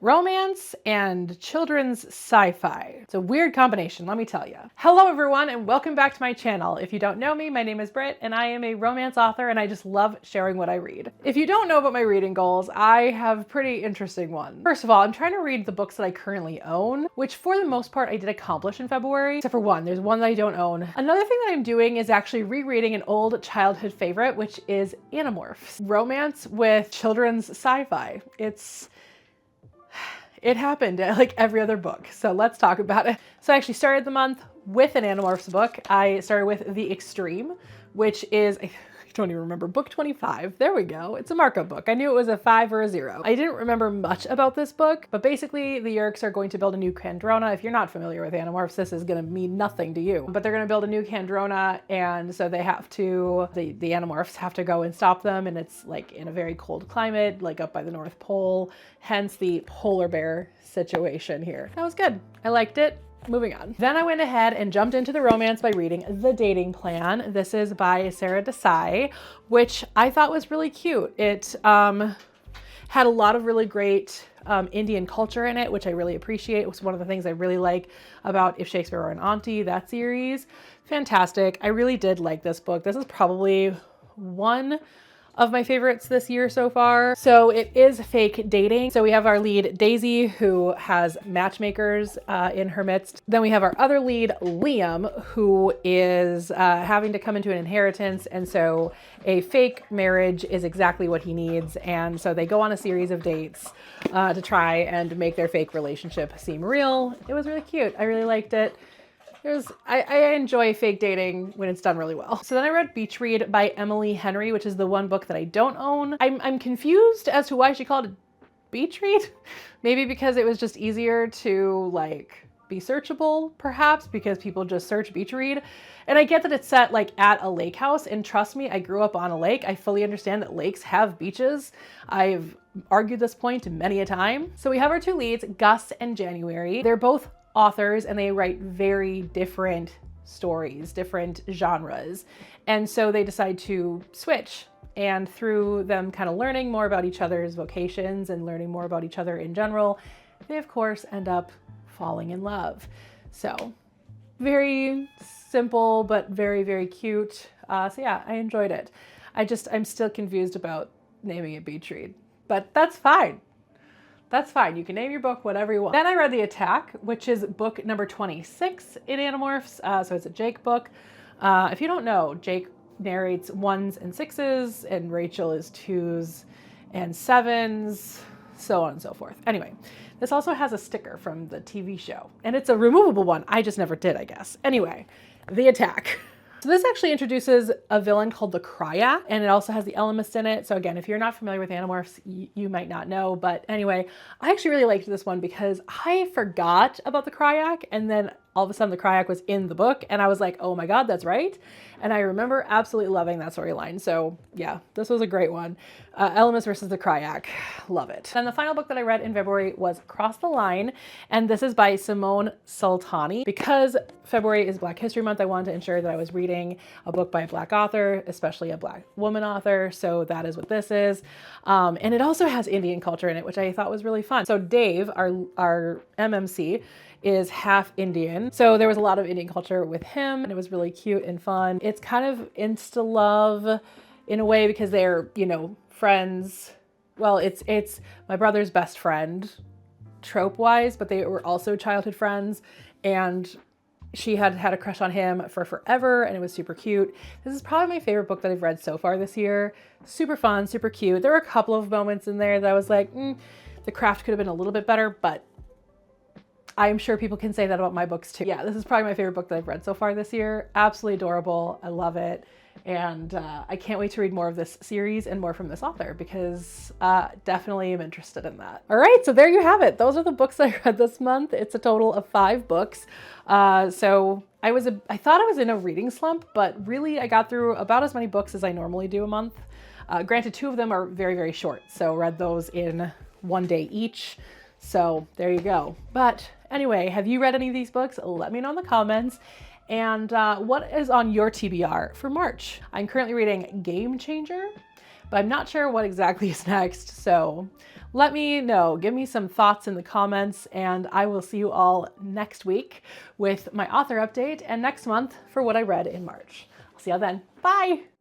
Romance and children's sci-fi. It's a weird combination, let me tell you. Hello everyone and welcome back to my channel. If you don't know me, my name is Britt and I am a romance author and I just love sharing what I read. If you don't know about my reading goals, I have pretty interesting ones. First of all, I'm trying to read the books that I currently own, which for the most part I did accomplish in February, except for one. There's one that I don't own. Another thing that I'm doing is actually rereading an old childhood favorite, which is Animorphs. Romance with children's sci-fi. It happened like every other book, so let's talk about it. So I actually started the month with an Animorphs book. I started with The Extreme, which is, I don't even remember, book 25. There we go. It's a markup book. I knew it was a 5 or a 0. I didn't remember much about this book, but basically the Yeerks are going to build a new Kandrona. If you're not familiar with Animorphs, this is going to mean nothing to you. But they're going to build a new Kandrona, and so they have to, the Animorphs have to go and stop them, and it's like in a very cold climate, like up by the North Pole, hence the polar bear situation here. That was good. I liked it. Moving on. Then I went ahead and jumped into the romance by reading The Dating Plan. This is by Sara Desai, which I thought was really cute. It had a lot of really great Indian culture in it, which I really appreciate. It was one of the things I really like about If Shakespeare Were an Auntie, that series. Fantastic. I really did like this book. This is probably one of my favorites this year so far. So it is fake dating. So we have our lead Daisy, who has matchmakers in her midst. Then we have our other lead Liam, who is having to come into an inheritance. And so a fake marriage is exactly what he needs. And so they go on a series of dates to try and make their fake relationship seem real. It was really cute. I really liked it. I enjoy fake dating when it's done really well. So then I read Beach Read by Emily Henry, which is the one book that I don't own. I'm confused as to why she called it Beach Read. Maybe because it was just easier to like be searchable, perhaps because people just search Beach Read. And I get that it's set like at a lake house, and trust me, I grew up on a lake. I fully understand that lakes have beaches. I've argued this point many a time. So we have our two leads, Gus and January. They're both authors and they write very different stories, different genres. And so they decide to switch, and through them kind of learning more about each other's vocations and learning more about each other in general, they of course end up falling in love. So very simple, but very, very cute. So yeah, I enjoyed it. I'm still confused about naming it Beach Read, but that's fine. That's fine. You can name your book whatever you want. Then I read The Attack, which is book number 26 in Animorphs. So it's a Jake book. If you don't know, Jake narrates 1s and 6s, and Rachel is 2s and 7s, so on and so forth. Anyway, this also has a sticker from the TV show, and it's a removable one. I just never did, I guess. Anyway, The Attack. So this actually introduces a villain called the Cryak, and it also has the Elemist in it. So again, if you're not familiar with Animorphs, you might not know. But anyway, I actually really liked this one because I forgot about the Cryak, and then all of a sudden the Cryak was in the book, and I was like, oh my God, that's right. And I remember absolutely loving that storyline. So yeah, this was a great one. Elemist versus the Cryak. Love it. And the final book that I read in February was Cross the Line, and this is by Simone Soltani. Because February is Black History Month, I wanted to ensure that I was reading a book by a Black author, especially a Black woman author. So that is what this is. And it also has Indian culture in it, which I thought was really fun. So Dave, our MMC, is half Indian. So there was a lot of Indian culture with him, and it was really cute and fun. It's kind of insta love in a way because they're, you know, friends. Well, it's my brother's best friend trope wise, but they were also childhood friends, and she had had a crush on him for forever, and it was super cute. This is probably my favorite book that I've read so far this year. Super fun, super cute. There were a couple of moments in there that I was like, the craft could have been a little bit better, but I'm sure people can say that about my books too. Yeah, this is probably my favorite book that I've read so far this year. Absolutely adorable. I love it. And I can't wait to read more of this series and more from this author because definitely am interested in that. All right, so there you have it. Those are the books I read this month. It's a total of 5 books. So I thought I was in a reading slump, but really I got through about as many books as I normally do a month. Granted, 2 of them are very, very short. So read those in one day each. So there you go. But anyway, have you read any of these books? Let me know in the comments. And what is on your TBR for March? I'm currently reading Game Changer but I'm not sure what exactly is next. So let me know, give me some thoughts in the comments, and I will see you all next week with my author update and next month for what I read in March. I'll see y'all then. Bye.